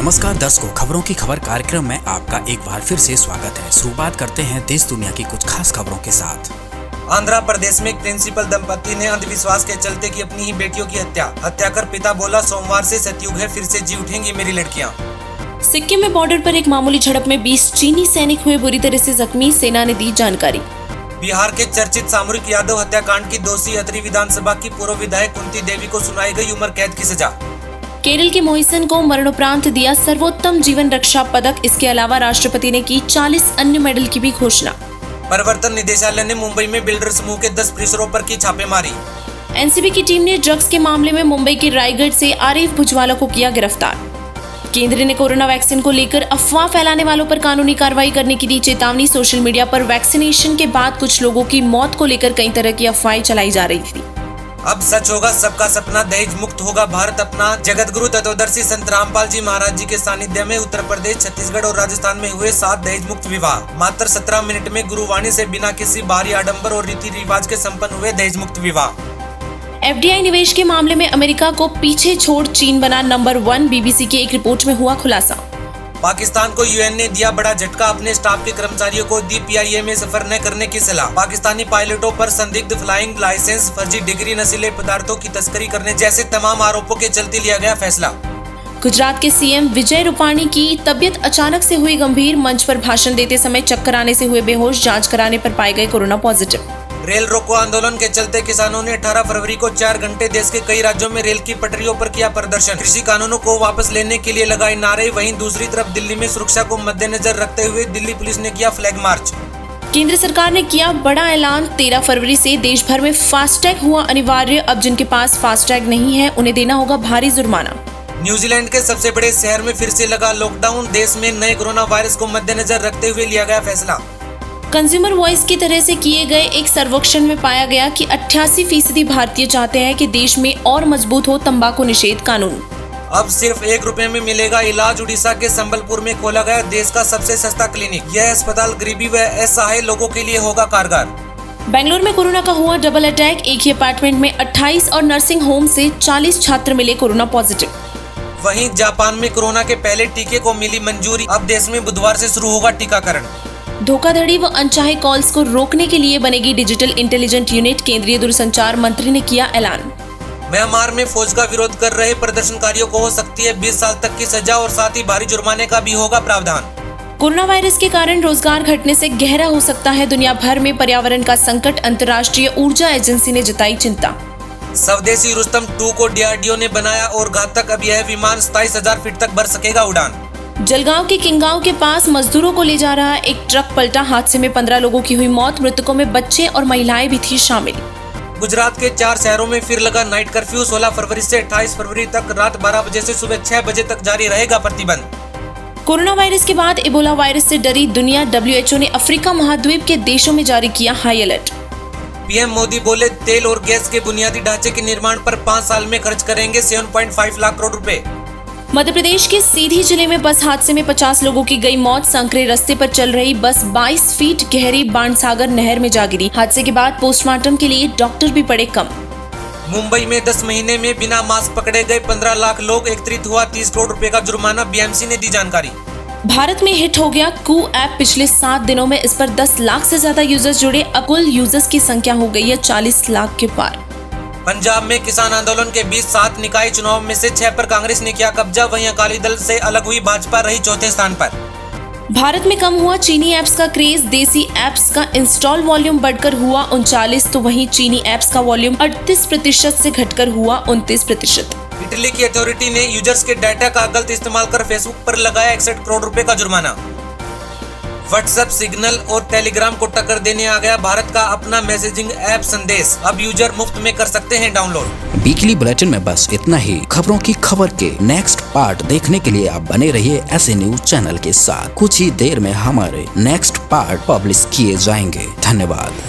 नमस्कार दर्शकों, खबरों की खबर कार्यक्रम में आपका एक बार फिर से स्वागत है। शुरुआत करते हैं देश दुनिया की कुछ खास खबरों के साथ। आंध्र प्रदेश में एक प्रिंसिपल दंपति ने अंधविश्वास के चलते की अपनी ही बेटियों की हत्या कर पिता बोला, सोमवार से सतयुग है, फिर से जी उठेंगी मेरी लड़कियां। सिक्किम में बॉर्डर पर एक मामूली झड़प में 20 चीनी सैनिक हुए बुरी तरह से जख्मी, सेना ने दी जानकारी। बिहार के चर्चित सामूहिक यादव हत्याकांड की दोषी अतरी विधानसभा की पूर्व विधायक कुंती देवी को सुनाई गई उम्र कैद की सजा। केरल के मोहिसन को मरणोपरांत दिया सर्वोत्तम जीवन रक्षा पदक। इसके अलावा राष्ट्रपति ने की 40 अन्य मेडल की भी घोषणा। प्रवर्तन निदेशालय ने मुंबई में बिल्डर समूह के 10 परिसरों पर की छापेमारी। एनसीबी की टीम ने ड्रग्स के मामले में मुंबई के रायगढ़ से आरिफ भुजवाला को किया गिरफ्तार। केंद्र ने कोरोना वैक्सीन को लेकर अफवाह फैलाने वालों पर कानूनी कार्रवाई करने की दी चेतावनी। सोशल मीडिया पर वैक्सीनेशन के बाद कुछ लोगों की मौत को लेकर कई तरह की अफवाहें चलाई जा रही थी। अब सच होगा सबका सपना, दहेज मुक्त होगा भारत अपना। जगतगुरु तत्वदर्शी संत रामपाल जी महाराज जी के सानिध्य में उत्तर प्रदेश, छत्तीसगढ़ और राजस्थान में हुए 7 दहेज मुक्त विवाह। मात्र 17 मिनट में गुरुवाणी से बिना किसी बाहरी आडंबर और रीति रिवाज के संपन्न हुए दहेज मुक्त विवाह। एफडीआई निवेश के मामले में अमेरिका को पीछे छोड़ चीन बना नंबर 1, बीबीसी की एक रिपोर्ट में हुआ खुलासा। पाकिस्तान को यूएन ने दिया बड़ा झटका, अपने स्टाफ के कर्मचारियों को दी पीआईए में सफर न करने की सलाह। पाकिस्तानी पायलटों पर संदिग्ध फ्लाइंग लाइसेंस, फर्जी डिग्री, नशीले पदार्थों की तस्करी करने जैसे तमाम आरोपों के चलते लिया गया फैसला। गुजरात के सीएम विजय रूपाणी की तबियत अचानक से हुई गंभीर, मंच पर भाषण देते समय चक्कर आने से हुए बेहोश, जांच कराने पर पाए गए कोरोना पॉजिटिव। रेल रोको आंदोलन के चलते किसानों ने 18 फरवरी को 4 घंटे देश के कई राज्यों में रेल की पटरियों पर किया प्रदर्शन। कृषि कानूनों को वापस लेने के लिए लगाए नारे। वहीं दूसरी तरफ दिल्ली में सुरक्षा को मद्देनजर रखते हुए दिल्ली पुलिस ने किया फ्लैग मार्च। केंद्र सरकार ने किया बड़ा ऐलान, 13 फरवरी से देश भर में फास्टैग हुआ अनिवार्य। अब जिनके पास फास्टैग नहीं है उन्हें देना होगा भारी जुर्माना। न्यूजीलैंड के सबसे बड़े शहर में फिर से लगा लॉकडाउन। देश में नए कोरोना वायरस को मद्देनजर रखते हुए लिया गया फैसला। कंज्यूमर वॉइस की तरह से किए गए एक सर्वेक्षण में पाया गया कि 88% भारतीय चाहते हैं कि देश में और मजबूत हो तंबाकू निषेध कानून। अब सिर्फ 1 रुपए में मिलेगा इलाज। उड़ीसा के संबलपुर में खोला गया देश का सबसे सस्ता क्लिनिक। यह अस्पताल गरीबी व असहाय लोगों के लिए होगा कारगर। बेंगलुरु में कोरोना का हुआ डबल अटैक। एक ही अपार्टमेंट में 28 और नर्सिंग होम से 40 छात्र मिले कोरोना पॉजिटिव। वहीं जापान में कोरोना के पहले टीके को मिली मंजूरी। अब देश में बुधवार से शुरू होगा टीकाकरण। धोखाधड़ी व अनचाहे कॉल्स को रोकने के लिए बनेगी डिजिटल इंटेलिजेंट यूनिट, केंद्रीय दूरसंचार मंत्री ने किया ऐलान। म्यांमार में फौज का विरोध कर रहे प्रदर्शनकारियों को हो सकती है 20 साल तक की सजा और साथ ही भारी जुर्माने का भी होगा प्रावधान। कोरोना वायरस के कारण रोजगार घटने से गहरा हो सकता है दुनिया भर में पर्यावरण का संकट, अंतर्राष्ट्रीय ऊर्जा एजेंसी ने जताई चिंता। स्वदेशी रुस्तम 2 को डीआरडीओ ने बनाया और घातक। अब यह विमान 27,000 फीट तक भर सकेगा उड़ान। जलगांव के किंगांव के पास मजदूरों को ले जा रहा एक ट्रक पलटा, हादसे में 15 लोगों की हुई मौत, मृतकों में बच्चे और महिलाएं भी थी शामिल। गुजरात के 4 शहरों में फिर लगा नाइट कर्फ्यू। 16 फरवरी से 28 फरवरी तक रात 12 बजे से सुबह 6 बजे तक जारी रहेगा प्रतिबंध। कोरोना वायरस के बाद इबोला वायरस से डरी दुनिया। WHO ने अफ्रीका महाद्वीप के देशों में जारी किया हाई अलर्ट। पीएम मोदी बोले, तेल और गैस के बुनियादी ढांचे के निर्माण पर 5 साल में खर्च करेंगे 7.5 लाख करोड़ रुपए। मध्य प्रदेश के सीधी जिले में बस हादसे में 50 लोगों की गई मौत। संकरे रास्ते पर चल रही बस 22 फीट गहरी बाणसागर नहर में जा गिरी। हादसे के बाद पोस्टमार्टम के लिए डॉक्टर भी पड़े कम। मुंबई में 10 महीने में बिना मास्क पकड़े गए 15 लाख लोग। एकत्रित हुआ 30 करोड़ रुपए का जुर्माना। बीएमसी ने दी जानकारी। भारत में हिट हो गया कू ऐप। पिछले 7 दिनों में इस पर 10 लाख से ज्यादा यूजर्स जुड़े। अब कुल यूजर्स की संख्या हो गई है 40 लाख के पार। पंजाब में किसान आंदोलन के बीच 7 निकाय चुनाव में से 6 पर कांग्रेस ने किया कब्जा। वहीं अकाली दल से अलग हुई भाजपा रही चौथे स्थान पर। भारत में कम हुआ चीनी ऐप्स का क्रेज। देसी ऐप्स का इंस्टॉल वॉल्यूम बढ़कर हुआ 39, तो वहीं चीनी ऐप्स का वॉल्यूम 38% से घटकर हुआ 29%। इटली की अथॉरिटी ने यूजर्स के डाटा का गलत इस्तेमाल कर फेसबुक पर लगाया 61 करोड़ रुपए का जुर्माना। व्हाट्सएप, सिग्नल और टेलीग्राम को टक्कर देने आ गया भारत का अपना मैसेजिंग ऐप संदेश। अब यूजर मुफ्त में कर सकते हैं डाउनलोड। वीकली बुलेटिन में बस इतना ही। खबरों की खबर के नेक्स्ट पार्ट देखने के लिए आप बने रहिए ऐसे न्यूज चैनल के साथ। कुछ ही देर में हमारे नेक्स्ट पार्ट पब्लिश किए जाएंगे। धन्यवाद।